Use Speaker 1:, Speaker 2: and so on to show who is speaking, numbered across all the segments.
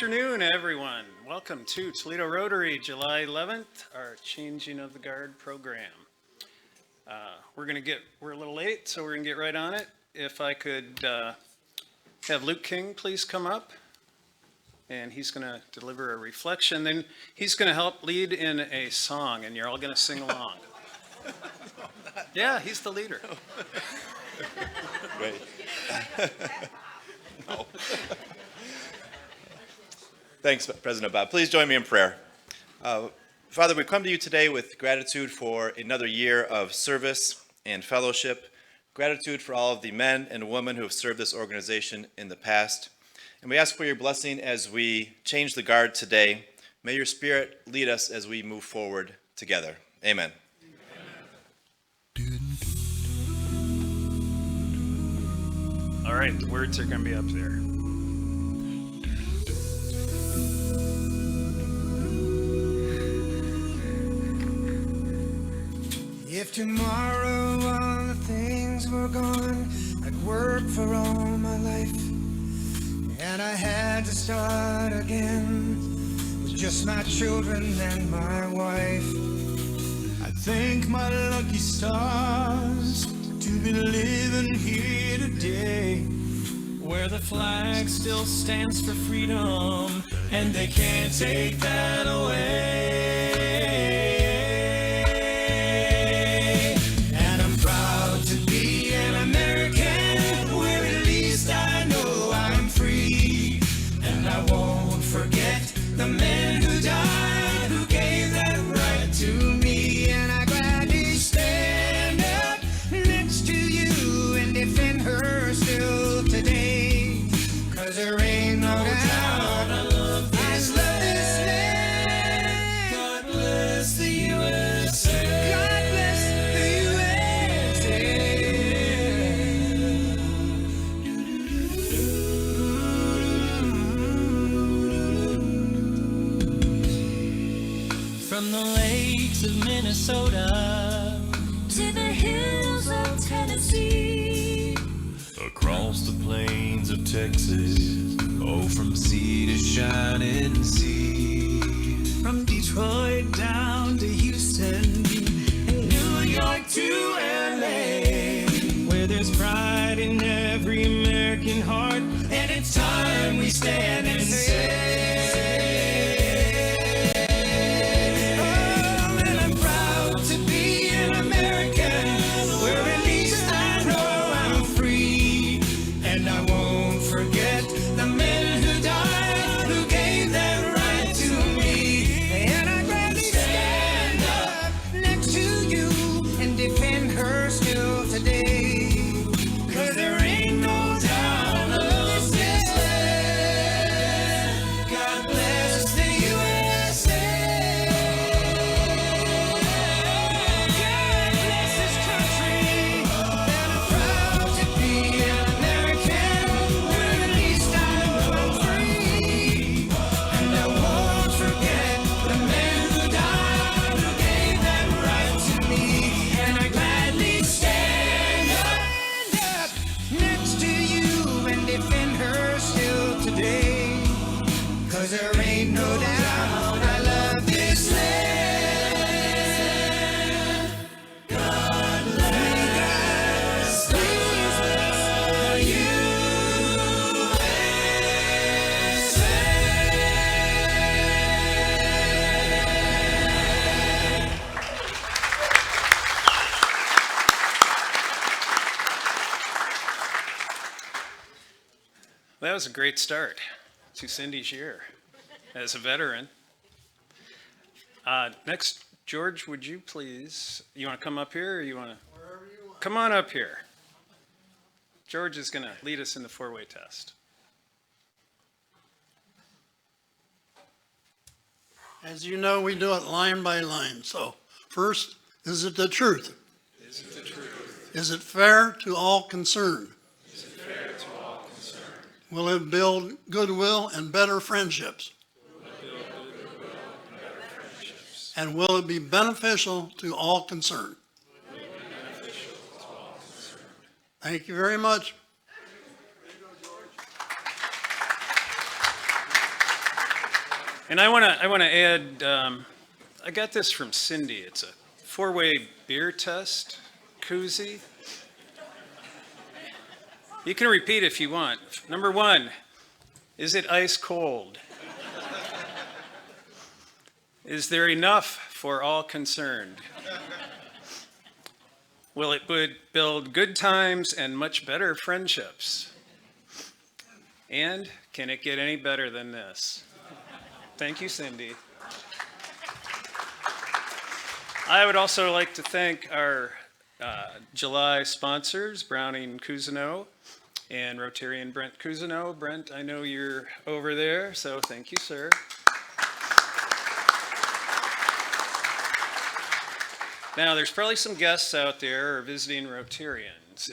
Speaker 1: afternoon, everyone. Welcome to Toledo Rotary, July 11th, our Changing of the Guard program. We're a little late, so we're gonna get right on it. If I could have Luke King please come up, and he's gonna deliver a reflection. Then he's gonna help lead in a song, and you're all gonna sing along. Yeah, he's the leader.
Speaker 2: Great. No. Thanks, President Bob. Please join me in prayer. Father, we come to you today with gratitude for another year of service and fellowship, gratitude for all of the men and women who have served this organization in the past. And we ask for your blessing as we change the guard today. May your Spirit lead us as we move forward together. Amen.
Speaker 1: All right, the words are going to be up there.
Speaker 3: If tomorrow all the things were gone, I'd work for all my life, and I had to start again with just my children and my wife. I thank my lucky stars to be living here today, where the flag still stands for freedom, and they can't take that away. And I'm proud to be an American, where at least I know I'm free. And I won't forget the men who died, who gave that right to me. And I gladly stand up next to you and defend her still today, 'cause there ain't no doubt I love this land. God bless the USA. God bless the USA. From the lakes of Minnesota to the hills of Tennessee, across the plains of Texas, oh, from sea to shining sea, from Detroit down to Houston, and New York to LA, where there's pride in every American heart, and it's time we stand and say, oh, and I'm proud to be an American, where at least I know I'm free. And I won't forget the men who died, who gave that right to me. And I gladly stand up next to you and defend her still today, 'cause there ain't no doubt I love this land. God bless the USA. God bless this country. And I'm proud to be an American, where at least I know I'm free. And I won't forget the men who died, who gave that right to me. And I gladly stand up next to you and defend her still today, 'cause there ain't no doubt I love this land. God bless the USA.
Speaker 1: That was a great start to Cindy's year as a veteran. Next, George, would you please, you want to come up here, or you want to? Wherever you want. Come on up here. George is going to lead us in the four-way test.
Speaker 4: As you know, we do it line by line. So first, is it the truth?
Speaker 1: Is it the truth?
Speaker 4: Is it fair to all concerned?
Speaker 1: Is it fair to all concerned?
Speaker 4: Will it build goodwill and better friendships?
Speaker 1: Will it build goodwill and better friendships?
Speaker 4: And will it be beneficial to all concerned?
Speaker 1: Will it be beneficial to all concerned?
Speaker 4: Thank you very much.
Speaker 1: And I want to add, I got this from Cindy. It's a 4-way beer test koozie. You can repeat if you want. Number 1, is it ice cold? Is there enough for all concerned? Will it build good times and much better friendships? And can it get any better than this? Thank you, Cindy. I would also like to thank our July sponsors, Browning Cousineau and Rotarian Brent Cousineau. Brent, I know you're over there, so thank you, sir. Now, there's probably some guests out there or visiting Rotarians.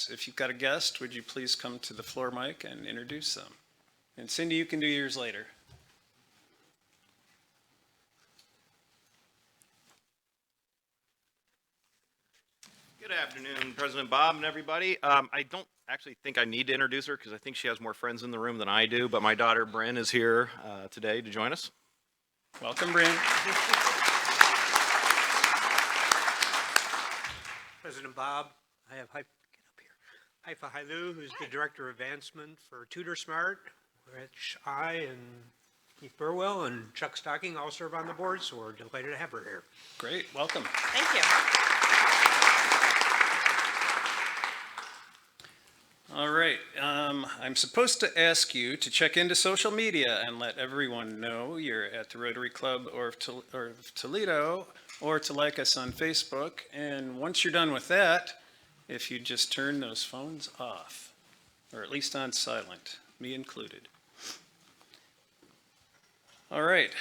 Speaker 1: If you've got a guest, would you please come to the floor mic and introduce them? And Cindy, you can do yours later.
Speaker 5: Good afternoon, President Bob and everybody. I don't actually think I need to introduce her because I think she has more friends in the room than I do, but my daughter Bryn is here today to join us.
Speaker 1: Welcome, Bryn.
Speaker 6: President Bob, I have Haifa Hailu, who's the Director of Advancement for Tutor Smart, which I and Keith Burwell and Chuck Stocking all serve on the board, so we're delighted to have her here.
Speaker 1: Great, welcome.
Speaker 7: Thank you.
Speaker 1: All right, I'm supposed to ask you to check into social media and let everyone know you're at the Rotary Club of Toledo, or to like us on Facebook. And once you're done with that, if you just turn those phones off, or at least on silent, me included. All right,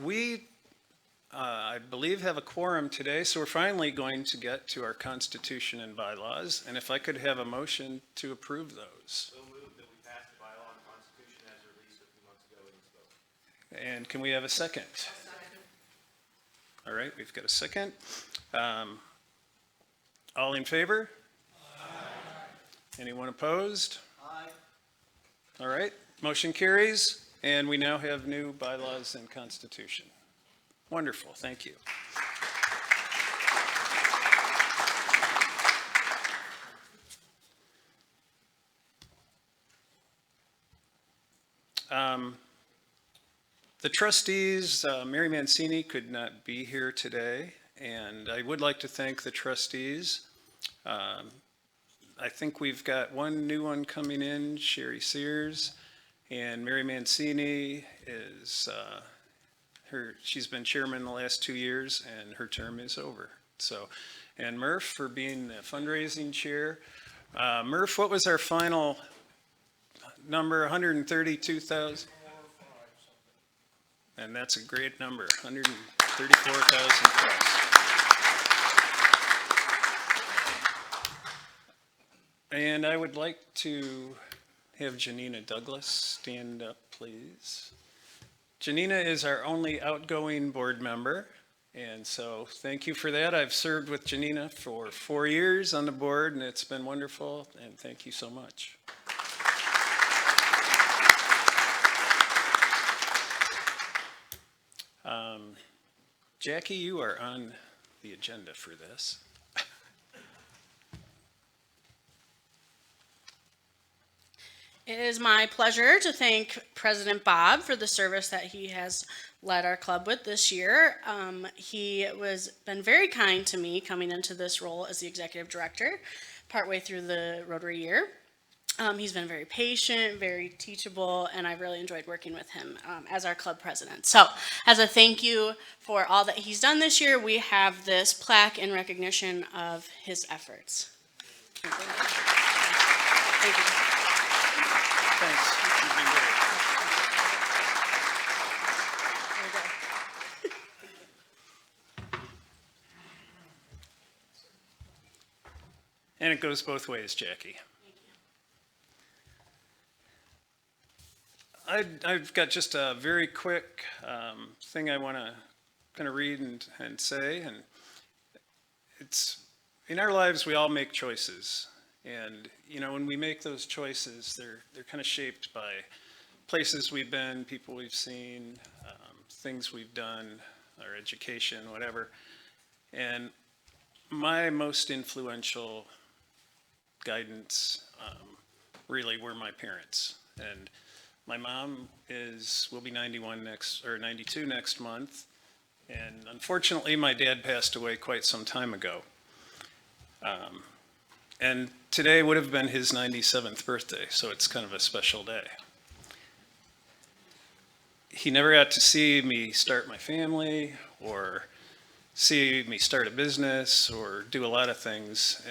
Speaker 1: we, I believe, have a quorum today, so we're finally going to get to our Constitution and bylaws. And if I could have a motion to approve those.
Speaker 5: So moved that we pass the bylaw and Constitution as released a few months ago in this bill.
Speaker 1: And can we have a second? All right, we've got a second. All in favor? Aye. Anyone opposed? Aye. All right, motion carries, and we now have new bylaws and Constitution. Wonderful, thank you. The trustees, Mary Mancini could not be here today, and I would like to thank the trustees. I think we've got one new one coming in, Sherry Sears, and Mary Mancini is, she's been chairman the last 2 years, and her term is over. So, and Murph for being the fundraising chair. Murph, what was our final number? 132,000? And that's a great number, 134,000 plus. And I would like to have Janina Douglas stand up, please. Janina is our only outgoing board member, and so thank you for that. I've served with Janina for 4 years on the board, and it's been wonderful, and thank you so much. Jackie, you are on the agenda for this.
Speaker 7: It is my pleasure to thank President Bob for the service that he has led our club with this year. He has been very kind to me coming into this role as the executive director partway through the Rotary year. He's been very patient, very teachable, and I've really enjoyed working with him as our club president. So, as a thank you for all that he's done this year, we have this plaque in recognition of his efforts. Thank you.
Speaker 1: Thanks. You've been great. And it goes both ways, Jackie. I've got just a very quick thing I want to kind of read and say, and it's, in our lives we all make choices, and you know, when we make those choices, they're kind of shaped by places we've been, people we've seen, things we've done, our education, whatever. And my most influential guidance really were my parents. And my mom will be 92 next month. And unfortunately, my dad passed away quite some time ago. And today would have been his 97th birthday, so it's kind of a special day. He never got to see me start my family or see me start a business or do a lot of things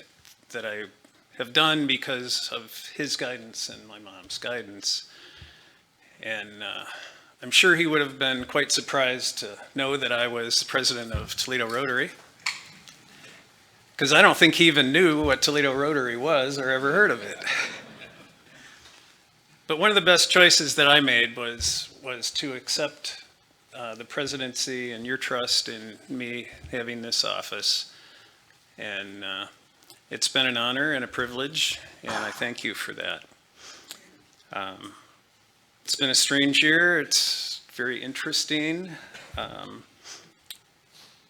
Speaker 1: that I have done because of his guidance and my mom's guidance. And I'm sure he would have been quite surprised to know that I was the president of Toledo Rotary, because I don't think he even knew what Toledo Rotary was or ever heard of it. But one of the best choices that I made was to accept the presidency and your trust in me having this office. And it's been an honor and a privilege, and I thank you for that. It's been a strange year. It's very interesting.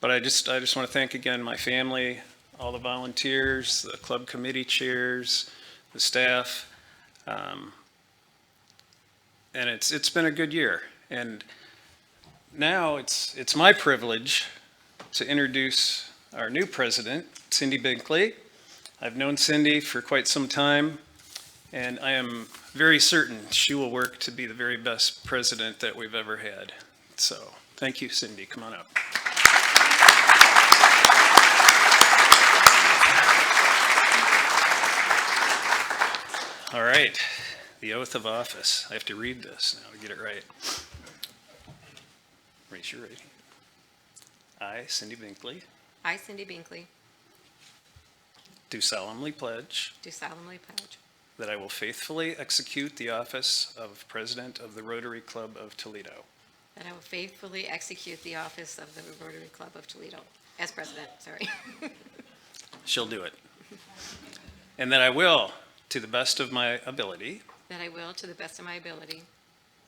Speaker 1: But I just want to thank again my family, all the volunteers, the club committee chairs, the staff. And it's been a good year. And now it's my privilege to introduce our new president, Cindy Binkley. I've known Cindy for quite some time, and I am very certain she will work to be the very best president that we've ever had. So thank you, Cindy. Come on up. All right, the oath of office. I have to read this now to get it right. Raise your right hand. I, Cindy Binkley,
Speaker 8: I, Cindy Binkley,
Speaker 1: do solemnly pledge
Speaker 8: do solemnly pledge
Speaker 1: that I will faithfully execute the office of President of the Rotary Club of Toledo,
Speaker 8: that I will faithfully execute the office of the Rotary Club of Toledo, as president, sorry.
Speaker 1: she'll do it, and that I will, to the best of my ability,
Speaker 8: That I will, to the best of my ability,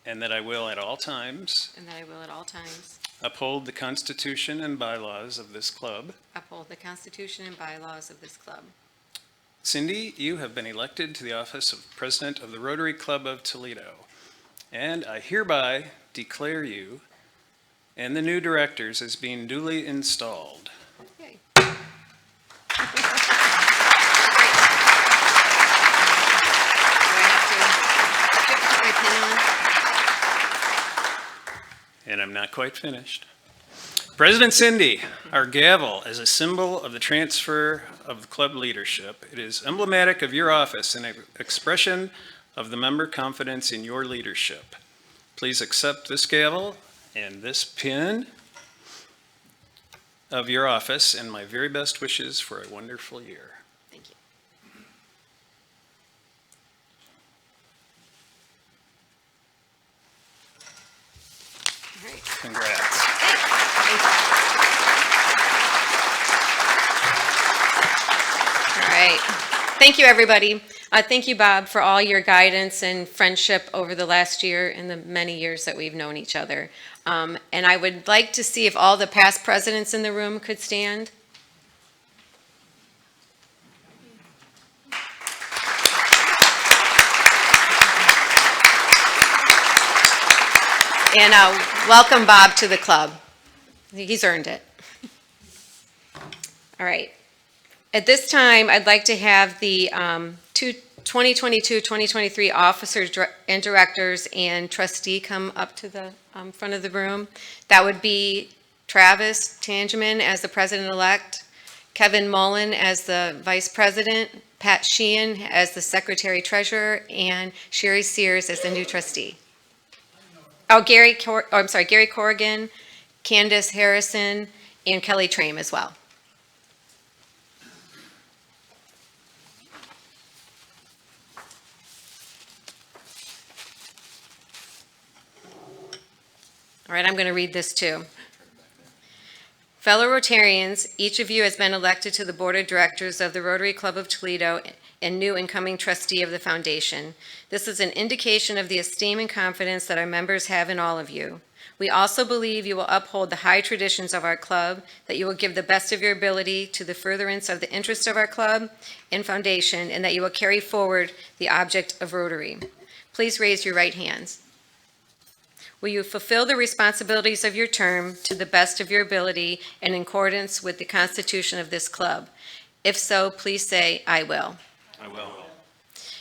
Speaker 1: and that I will at all times
Speaker 8: and that I will at all times
Speaker 1: uphold the Constitution and bylaws of this club.
Speaker 8: uphold the Constitution and bylaws of this club.
Speaker 1: Cindy, you have been elected to the office of President of the Rotary Club of Toledo, and I hereby declare you and the new directors as being duly installed.
Speaker 8: Yay.
Speaker 1: And I'm not quite finished. President Cindy, our gavel as a symbol of the transfer of the club leadership. It is emblematic of your office and an expression of the member confidence in your leadership. Please accept this gavel and this pin of your office and my very best wishes for a wonderful year.
Speaker 8: Thank you. All right.
Speaker 1: Congrats.
Speaker 8: All right. Thank you, everybody. Thank you, Bob, for all your guidance and friendship over the last year and the many years that we've known each other. And I would like to see if all the past presidents in the room could stand. And welcome Bob to the club. He's earned it. All right. At this time, I'd like to have the 2022-2023 officers and directors and trustee come up to the front of the room. That would be Travis Tangeman as the president-elect, Kevin Mullen as the vice president, Pat Sheehan as the secretary-treasurer, and Sherry Sears as the new trustee. Oh, Gary Corrigan, Candace Harrison, and Kelly Trame as well. All right, I'm going to read this too. Fellow Rotarians, each of you has been elected to the Board of Directors of the Rotary Club of Toledo and new incoming trustee of the foundation. This is an indication of the esteem and confidence that our members have in all of you. We also believe you will uphold the high traditions of our club, that you will give the best of your ability to the furtherance of the interests of our club and foundation, and that you will carry forward the object of Rotary. Please raise your right hands. Will you fulfill the responsibilities of your term to the best of your ability and in accordance with the Constitution of this club? If so, please say, "I will."
Speaker 5: I will.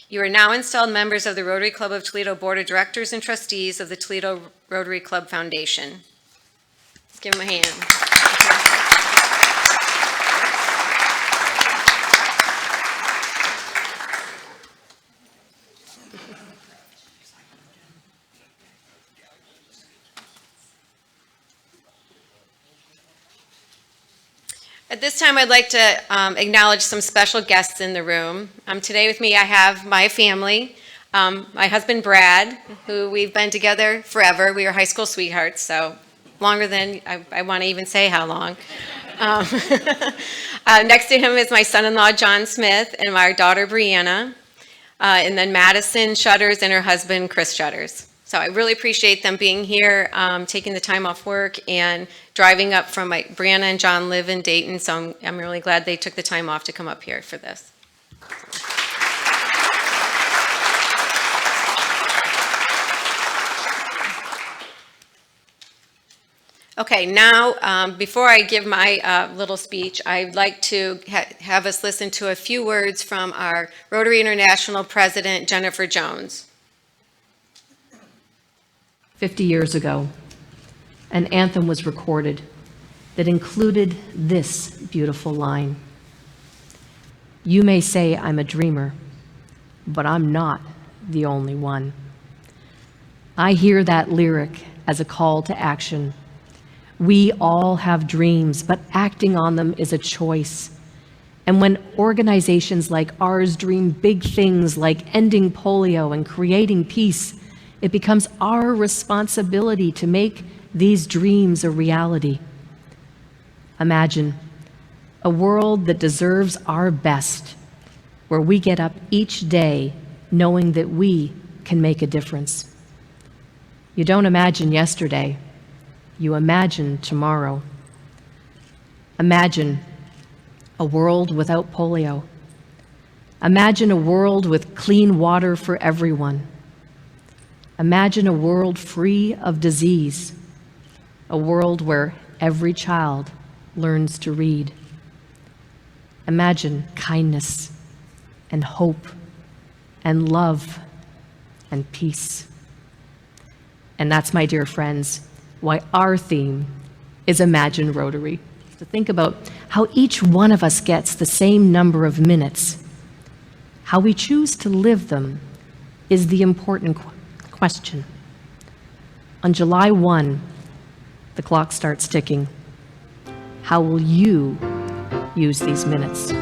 Speaker 8: You are now installed members of the Rotary Club of Toledo Board of Directors and Trustees of the Toledo Rotary Club Foundation. Let's give them a hand. At this time, I'd like to acknowledge some special guests in the room. Today with me, I have my family, my husband Brad, who we've been together forever. We were high school sweethearts, so longer than I want to even say how long. Next to him is my son-in-law, John Smith, and my daughter, Brianna, and then Madison Shutters and her husband, Chris Shutters. So I really appreciate them being here, taking the time off work and driving up from Brianna and John live in Dayton, so I'm really glad they took the time off to come up here for this. Okay, now, before I give my little speech, I'd like to have us listen to a few words from our Rotary International President, Jennifer Jones.
Speaker 9: 50 years ago, an anthem was recorded that included this beautiful line. You may say I'm a dreamer, but I'm not the only one. I hear that lyric as a call to action. We all have dreams, but acting on them is a choice. And when organizations like ours dream big things like ending polio and creating peace, it becomes our responsibility to make these dreams a reality. Imagine a world that deserves our best, where we get up each day knowing that we can make a difference. You don't imagine yesterday, you imagine tomorrow. Imagine a world without polio. Imagine a world with clean water for everyone. Imagine a world free of disease, a world where every child learns to read. Imagine kindness and hope and love and peace. And that's, my dear friends, why our theme is Imagine Rotary. To think about how each one of us gets the same number of minutes. How we choose to live them is the important question. On July 1, the clock starts ticking. How will you use these minutes?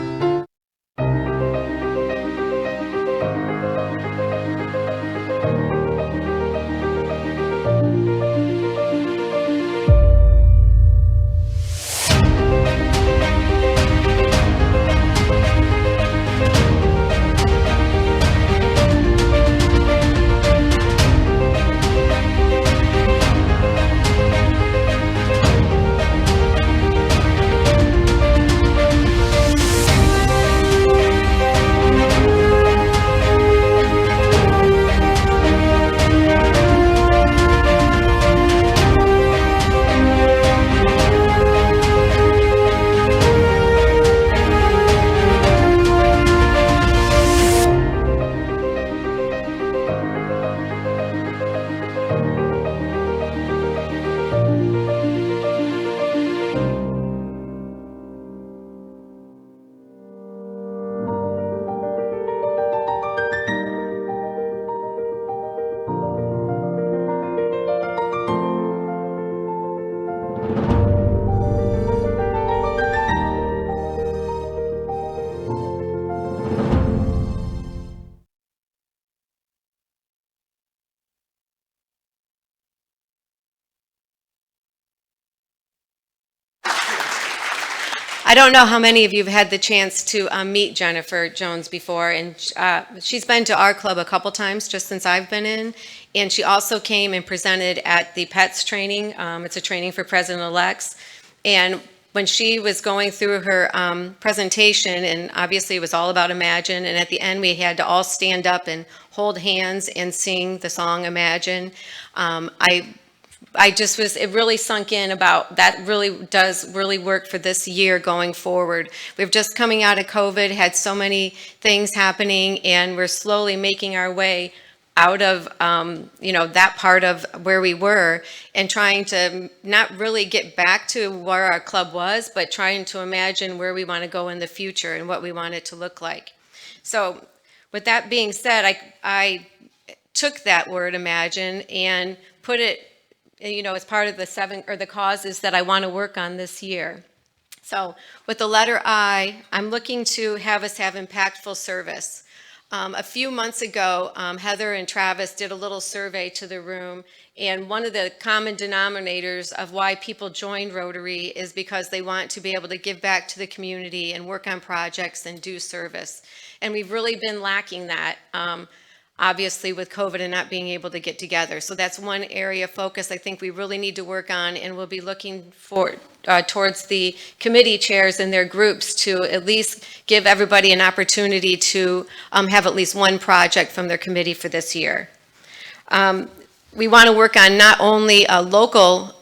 Speaker 8: I don't know how many of you have had the chance to meet Jennifer Jones before, and she's been to our club a couple times just since I've been in, and she also came and presented at the PETS training. It's a training for president-elects, and when she was going through her presentation, and obviously it was all about Imagine, and at the end we had to all stand up and hold hands and sing the song Imagine. It really sunk in about that really does really work for this year going forward. We've just coming out of COVID, had so many things happening, and we're slowly making our way out of, that part of where we were, and trying to not really get back to where our club was, but trying to imagine where we want to go in the future and what we want it to look like. So with that being said, I took that word imagine and put it, as part of the causes that I want to work on this year. So with the letter I, I'm looking to have us have impactful service. A few months ago, Heather and Travis did a little survey to the room, and one of the common denominators of why people join Rotary is because they want to be able to give back to the community and work on projects and do service. And we've really been lacking that, obviously with COVID and not being able to get together. So that's one area of focus I think we really need to work on, and we'll be looking towards the committee chairs and their groups to at least give everybody an opportunity to have at least one project from their committee for this year. We want to work on not only local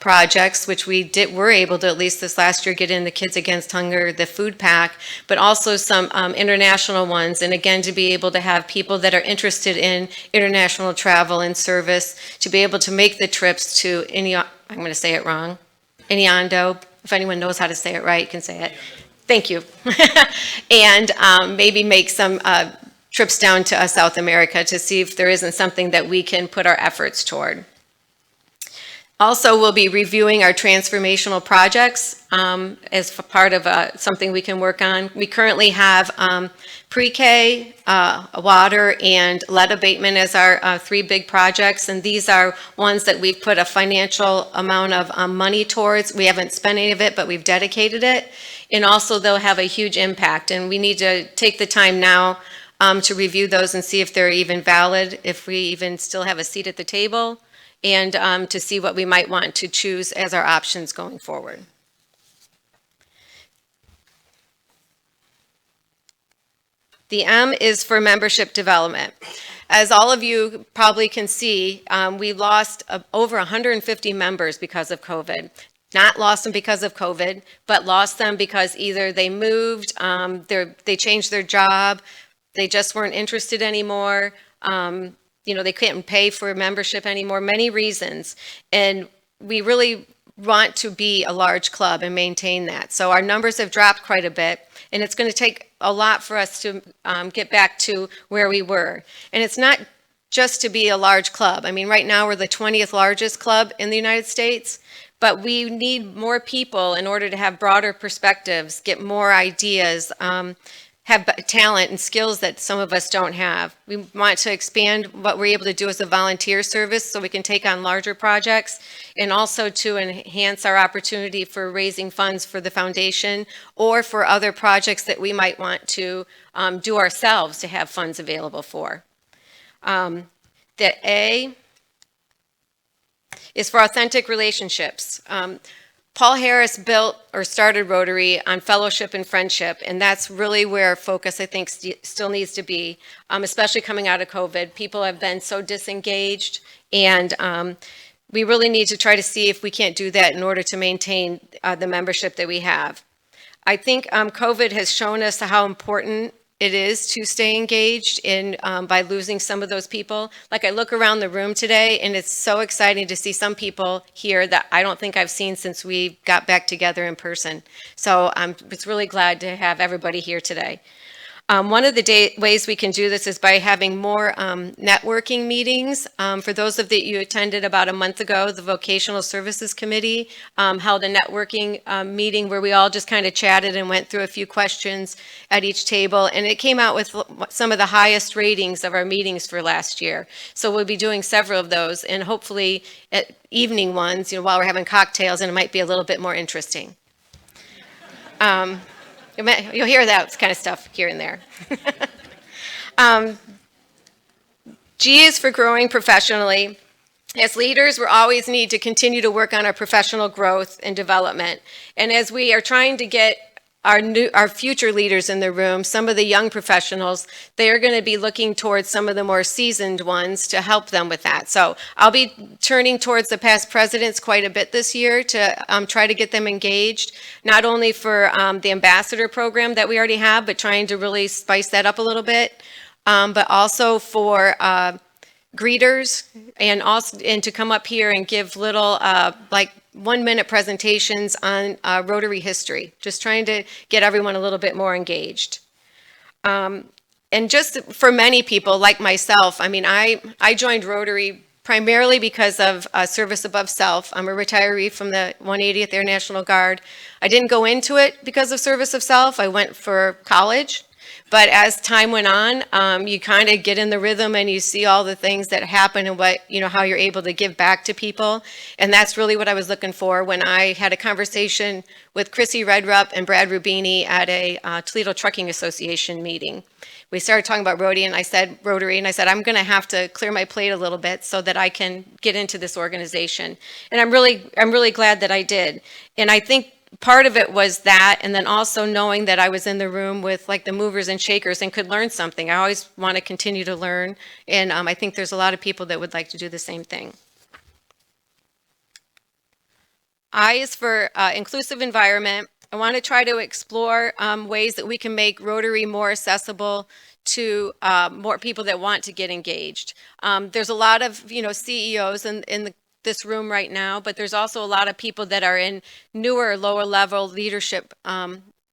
Speaker 8: projects, which were able to at least this last year get in the Kids Against Hunger, the food pack, but also some international ones. And again, to be able to have people that are interested in international travel and service to be able to make the trips to I'm going to say it wrong, Iniondo. If anyone knows how to say it right, can say it. Thank you. And maybe make some trips down to South America to see if there isn't something that we can put our efforts toward. Also, we'll be reviewing our transformational projects as part of something we can work on. We currently have pre-K, water, and lead abatement as our three big projects, and these are ones that we've put a financial amount of money towards. We haven't spent any of it, but we've dedicated it, and also they'll have a huge impact, and we need to take the time now to review those and see if they're even valid, if we even still have a seat at the table, and to see what we might want to choose as our options going forward. The M is for membership development. As all of you probably can see, we lost over 150 members because of COVID. Not lost them because of COVID, but lost them because either they moved, they changed their job, they just weren't interested anymore, they couldn't pay for membership anymore, many reasons. And we really want to be a large club and maintain that. So our numbers have dropped quite a bit, and it's going to take a lot for us to get back to where we were. And it's not just to be a large club. I mean, right now we're the 20th largest club in the United States, but we need more people in order to have broader perspectives, get more ideas, have talent and skills that some of us don't have. We want to expand what we're able to do as a volunteer service so we can take on larger projects, and also to enhance our opportunity for raising funds for the foundation or for other projects that we might want to do ourselves to have funds available for. The A is for authentic relationships. Paul Harris built or started Rotary on fellowship and friendship, and that's really where focus, I think, still needs to be, especially coming out of COVID. People have been so disengaged, and we really need to try to see if we can't do that in order to maintain the membership that we have. I think COVID has shown us how important it is to stay engaged in by losing some of those people. Like, I look around the room today, and it's so exciting to see some people here that I don't think I've seen since we got back together in person. So I'm just really glad to have everybody here today. One of the ways we can do this is by having more networking meetings. For those of you attended about a month ago, the Vocational Services Committee held a networking meeting where we all just kind of chatted and went through a few questions at each table, and it came out with some of the highest ratings of our meetings for last year. So we'll be doing several of those, and hopefully at evening ones, while we're having cocktails, and it might be a little bit more interesting. You'll hear that kind of stuff here and there. G is for growing professionally. As leaders, we always need to continue to work on our professional growth and development. And as we are trying to get our future leaders in the room, some of the young professionals, they are going to be looking towards some of the more seasoned ones to help them with that. So I'll be turning towards the past presidents quite a bit this year to try to get them engaged, not only for the ambassador program that we already have, but trying to really spice that up a little bit, but also for greeters and to come up here and give little like 1-minute presentations on Rotary history, just trying to get everyone a little bit more engaged. And just for many people like myself, I mean, I joined Rotary primarily because of service above self. I'm a retiree from the 180th Air National Guard. I didn't go into it because of service of self. I went for college. But as time went on, you kind of get in the rhythm and you see all the things that happen and how you're able to give back to people. And that's really what I was looking for when I had a conversation with Chrissy Redrup and Brad Rubini at a Toledo Trucking Association meeting. We started talking about Rotary, and I said, I'm going to have to clear my plate a little bit so that I can get into this organization. And I'm really glad that I did. And I think part of it was that, and then also knowing that I was in the room with like the movers and shakers and could learn something. I always want to continue to learn, and I think there's a lot of people that would like to do the same thing. I is for inclusive environment. I want to try to explore ways that we can make Rotary more accessible to more people that want to get engaged. There's a lot of CEOs in this room right now, but there's also a lot of people that are in newer, lower level leadership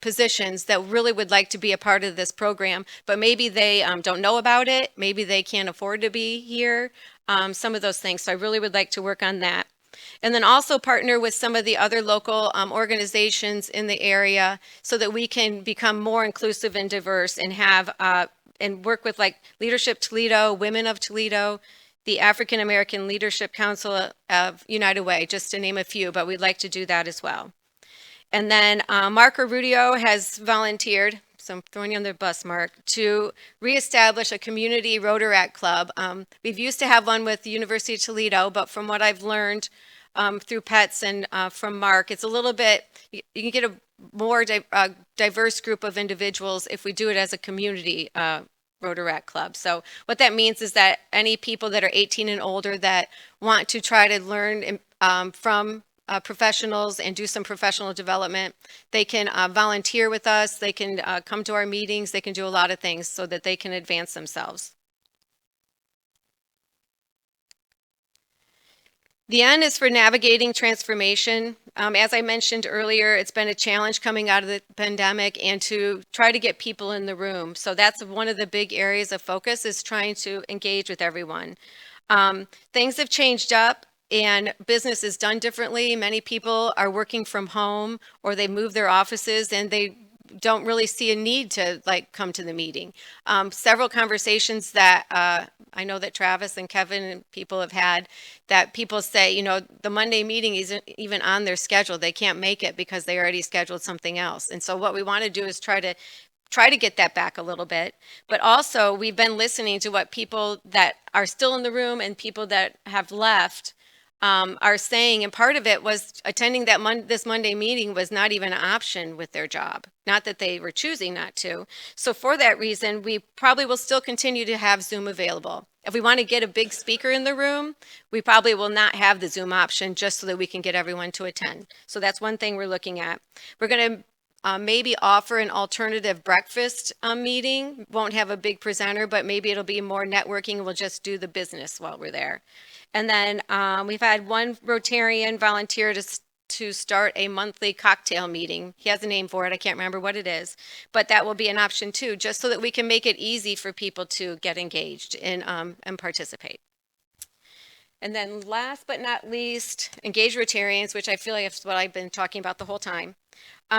Speaker 8: positions that really would like to be a part of this program, but maybe they don't know about it. Maybe they can't afford to be here, some of those things. So I really would like to work on that. And then also partner with some of the other local organizations in the area so that we can become more inclusive and diverse and have and work with like Leadership Toledo, Women of Toledo, the African American Leadership Council of United Way, just to name a few, but we'd like to do that as well. And then Mark Arrudio has volunteered, so I'm throwing you on the bus, Mark, to reestablish a community Rotaract club. We've used to have one with the University of Toledo, but from what I've learned through Pets and from Mark, it's a little bit, you can get a more diverse group of individuals if we do it as a community Rotaract club. So what that means is that any people that are 18 and older that want to try to learn from professionals and do some professional development, they can volunteer with us, they can come to our meetings, they can do a lot of things so that they can advance themselves. The N is for navigating transformation. As I mentioned earlier, it's been a challenge coming out of the pandemic and to try to get people in the room. So that's one of the big areas of focus, is trying to engage with everyone. Things have changed up and business is done differently. Many people are working from home or they move their offices and they don't really see a need to come to the meeting. Several conversations that I know that Travis and Kevin and people have had, that people say, the Monday meeting isn't even on their schedule. They can't make it because they already scheduled something else. And so what we want to do is try to get that back a little bit. But also we've been listening to what people that are still in the room and people that have left are saying, and part of it was attending this Monday meeting was not even an option with their job. Not that they were choosing not to. So for that reason, we probably will still continue to have Zoom available. If we want to get a big speaker in the room, we probably will not have the Zoom option just so that we can get everyone to attend. So that's one thing we're looking at. We're going to maybe offer an alternative breakfast meeting. Won't have a big presenter, but maybe it'll be more networking and we'll just do the business while we're there. And then we've had one Rotarian volunteer to start a monthly cocktail meeting. He has a name for it. I can't remember what it is, but that will be an option too, just so that we can make it easy for people to get engaged and participate. And then last but not least, engage Rotarians, which I feel like is what I've been talking about the whole time.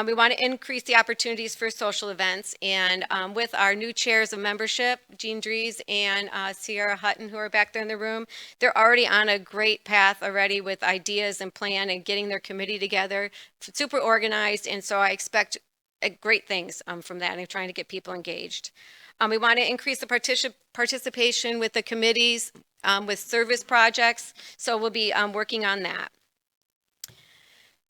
Speaker 8: We want to increase the opportunities for social events, and with our new chairs of membership, Jean Dries and Sierra Hutton, who are back there in the room, they're already on a great path already with ideas and plan and getting their committee together, super organized, and so I expect great things from that and trying to get people engaged. We want to increase the participation with the committees, with service projects, so we'll be working on that.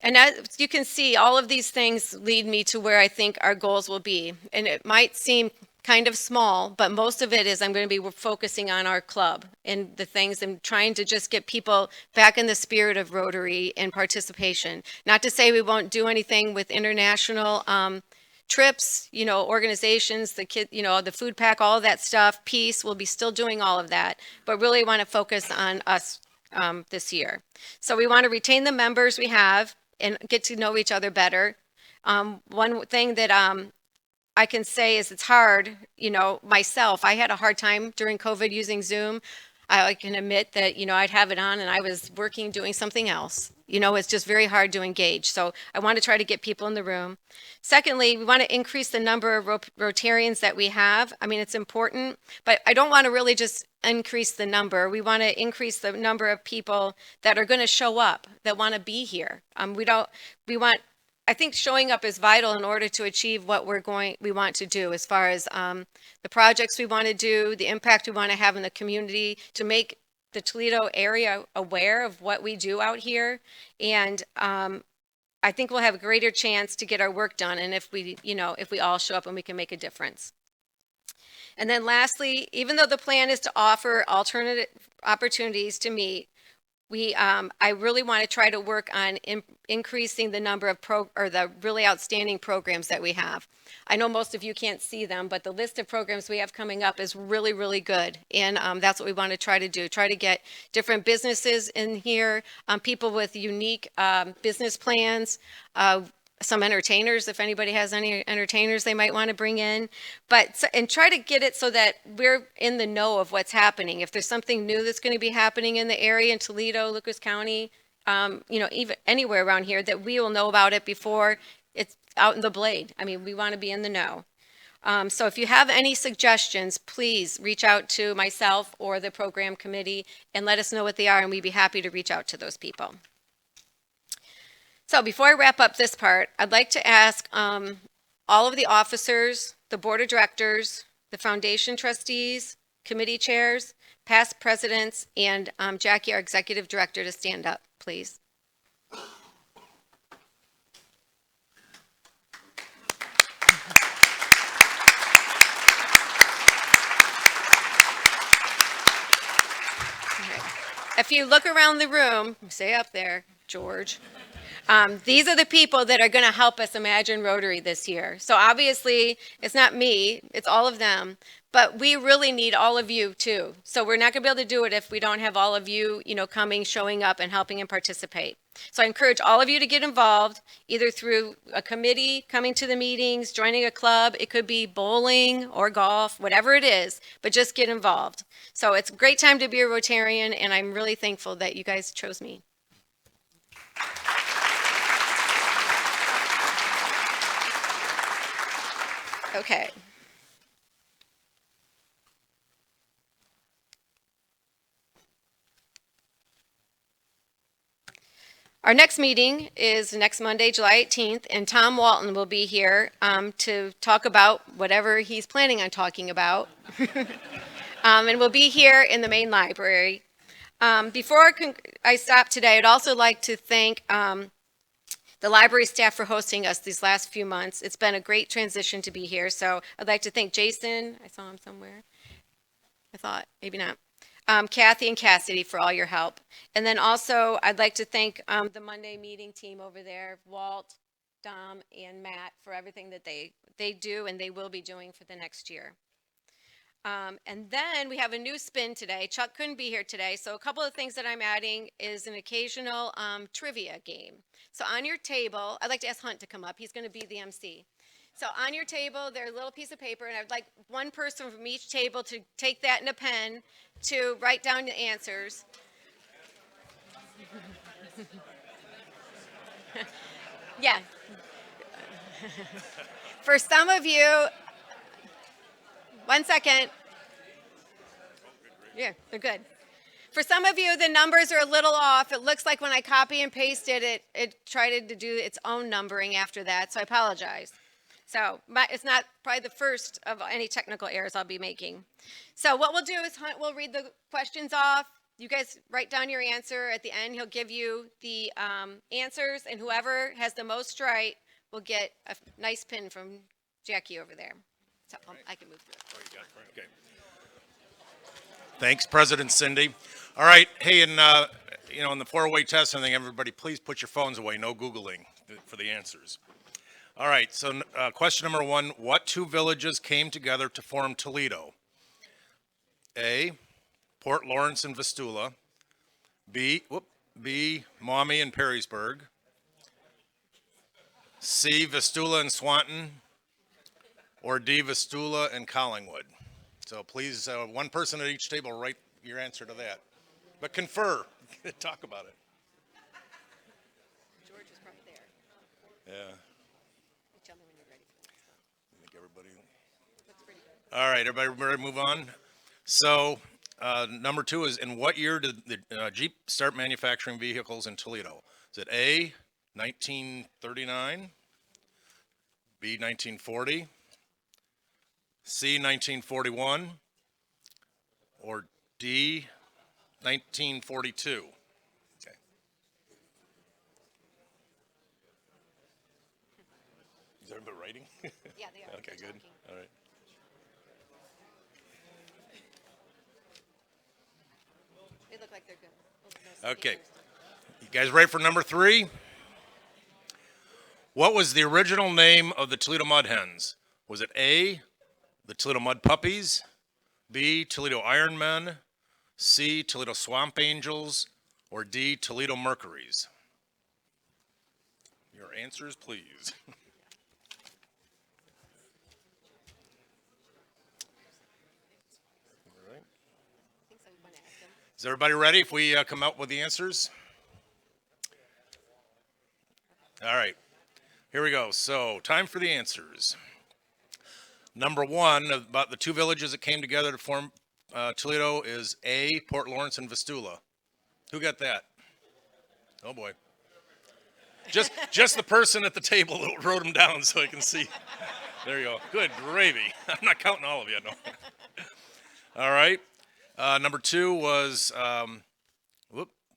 Speaker 8: And as you can see, all of these things lead me to where I think our goals will be. And it might seem kind of small, but most of it is I'm going to be focusing on our club and the things and trying to just get people back in the spirit of Rotary and participation. Not to say we won't do anything with international trips, organizations, the kid, the food pack, all of that stuff, peace, we'll be still doing all of that, but really want to focus on us this year. So we want to retain the members we have and get to know each other better. One thing that I can say is it's hard, myself, I had a hard time during COVID using Zoom. I can admit that, I'd have it on and I was working, doing something else. It's just very hard to engage. So I want to try to get people in the room. Secondly, we want to increase the number of Rotarians that we have. I mean, it's important, but I don't want to really just increase the number. We want to increase the number of people that are going to show up, that want to be here. I think showing up is vital in order to achieve what we want to do as far as the projects we want to do, the impact we want to have in the community, to make the Toledo area aware of what we do out here. And I think we'll have a greater chance to get our work done. And if we all show up and we can make a difference. And then lastly, even though the plan is to offer alternative opportunities to meet, I really want to try to work on increasing the number of the really outstanding programs that we have. I know most of you can't see them, but the list of programs we have coming up is really, really good. And that's what we want to try to do, try to get different businesses in here, people with unique business plans, some entertainers, if anybody has any entertainers they might want to bring in, and try to get it so that we're in the know of what's happening. If there's something new that's going to be happening in the area, in Toledo, Lucas County, even anywhere around here, that we will know about it before it's out in the blade. I mean, we want to be in the know. So if you have any suggestions, please reach out to myself or the program committee and let us know what they are, and we'd be happy to reach out to those people. So before I wrap up this part, I'd like to ask all of the officers, the board of directors, the foundation trustees, committee chairs, past presidents, and Jackie, our executive director, to stand up, please. If you look around the room, stay up there, George. These are the people that are going to help us imagine Rotary this year. So obviously, it's not me, it's all of them, but we really need all of you too. So we're not going to be able to do it if we don't have all of you, coming, showing up, and helping and participate. So I encourage all of you to get involved, either through a committee, coming to the meetings, joining a club. It could be bowling or golf, whatever it is, but just get involved. So it's a great time to be a Rotarian, and I'm really thankful that you guys chose me. Okay. Our next meeting is next Monday, July 18th, and Tom Walton will be here to talk about whatever he's planning on talking about. And we'll be here in the main library. Before I stop today, I'd also like to thank the library staff for hosting us these last few months. It's been a great transition to be here. So I'd like to thank Jason. I saw him somewhere. I thought, maybe not. Kathy and Cassidy for all your help. And then also I'd like to thank the Monday meeting team over there, Walt, Dom, and Matt, for everything that they do and they will be doing for the next year. And then we have a new spin today. Chuck couldn't be here today, so a couple of things that I'm adding is an occasional trivia game. So on your table, I'd like to ask Hunt to come up. He's going to be the MC. So on your table, there's a little piece of paper, and I'd like one person from each table to take that in a pen to write down the answers. Yeah. For some of you, 1 second. Yeah, they're good. For some of you, the numbers are a little off. It looks like when I copy and pasted it, it tried to do its own numbering after that, so I apologize. So it's not probably the first of any technical errors I'll be making. So what we'll do is Hunt will read the questions off. You guys write down your answer. At the end, he'll give you the answers, and whoever has the most right will get a nice pin from Jackie over there. So I can move through it.
Speaker 10: Okay. Thanks, President Cindy. All right, hey, and in the four-way test, I think everybody, please put your phones away. No Googling for the answers. All right, so question number one, what two villages came together to form Toledo? A, Port Lawrence and Vistula. B, Maumee and Perrysburg. C, Vistula and Swanton. Or D, Vistula and Collingwood. So please, one person at each table write your answer to that. But confer, talk about it.
Speaker 8: George is right there.
Speaker 10: Yeah.
Speaker 8: Tell me when you're ready.
Speaker 10: I think everybody.
Speaker 8: Looks pretty good.
Speaker 10: All right, everybody ready to move on? So, number two is, in what year did the Jeep start manufacturing vehicles in Toledo? Is it A, 1939, B, 1940, C, 1941, or D, 1942? Okay. Is everybody writing?
Speaker 8: Yeah, they are.
Speaker 10: Okay,
Speaker 8: They're
Speaker 10: good.
Speaker 8: talking.
Speaker 10: All right.
Speaker 8: They look like they're good.
Speaker 10: Okay. You guys ready for number three? What was the original name of the Toledo Mud Hens? Was it A, the Toledo Mud Puppies, B, Toledo Ironmen, C, Toledo Swamp Angels, or D, Toledo Mercuries? Your answers, please. Is everybody ready if we come out with the answers? All right, here we go. So, time for the answers. Number one, about the two villages that came together to form Toledo is A, Port Lawrence and Vistula. Who got that? Oh boy. Just the person at the table that wrote them down so I can see. There you go. Good gravy. I'm not counting all of you, no. All right. Number two was,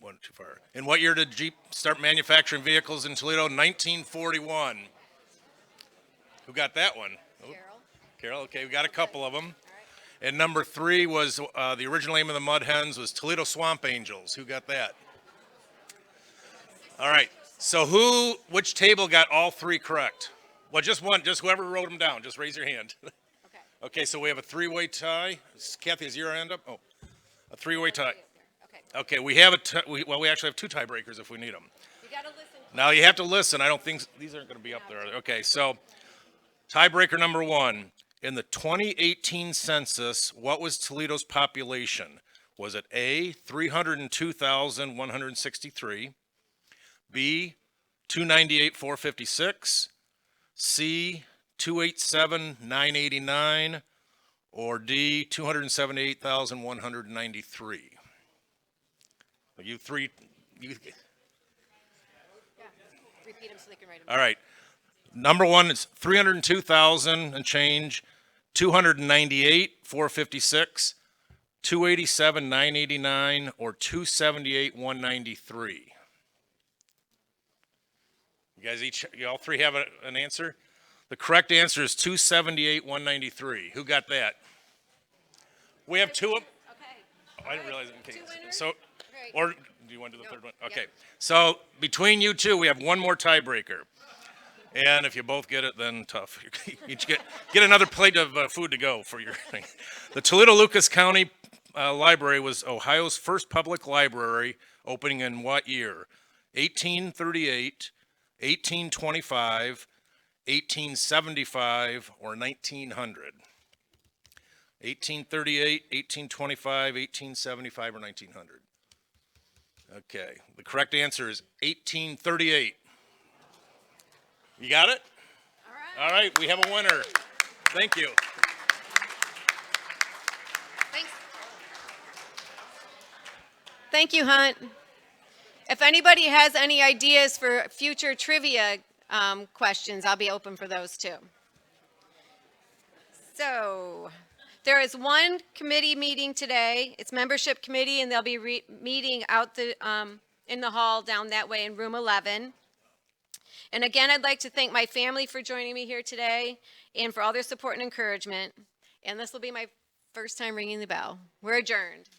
Speaker 10: one too far. In what year did Jeep start manufacturing vehicles in Toledo? 1941. Who got that one? Carol, okay, we got a couple of them. And number three was, the original name of the Mud Hens was Toledo Swamp Angels. Who got that? All right, so which table got all three correct? Well, just one, just whoever wrote them down, just raise your hand.
Speaker 8: Okay.
Speaker 10: Okay, so we have a three-way tie. Kathy, is your hand up? Oh, a three-way tie.
Speaker 8: Okay.
Speaker 10: Okay, we have we actually have two tiebreakers if we need them.
Speaker 8: You gotta listen.
Speaker 10: Now you have to listen. I don't think these aren't going to be up there. Okay, so tiebreaker number one. In the 2018 census, what was Toledo's population? Was it A, 302,163, B, 298,456, C, 287,989, or D, 278,193? You three.
Speaker 8: Yeah. Repeat them so they can write them.
Speaker 10: All right. Number one is 302,000 and change, 298,456, 287,989, or 278,193. You all three have an answer? The correct answer is 278,193. Who got that? We have two of.
Speaker 8: Okay.
Speaker 10: Oh, I didn't realize it. Okay.
Speaker 8: Two winners?
Speaker 10: So,
Speaker 8: Great.
Speaker 10: or do you want to do the
Speaker 8: No.
Speaker 10: third one?
Speaker 8: Yep.
Speaker 10: Okay. So between you two, we have one more tiebreaker. And if you both get it, then tough. You each get another plate of food to go for your thing. The Toledo Lucas County Library was Ohio's first public library, opening in what year? 1838, 1825, 1875, or 1900? 1838, 1825, 1875, or 1900? Okay, the correct answer is 1838. You got it? All right, we have a winner. Thank you.
Speaker 8: Thanks. Thank you, Hunt. If anybody has any ideas for future trivia questions, I'll be open for those too. So, there is one committee meeting today. It's membership committee, and they'll be meeting out in the hall down that way in room 11. And again, I'd like to thank my family for joining me here today and for all their support and encouragement. And this will be my first time ringing the bell. We're adjourned.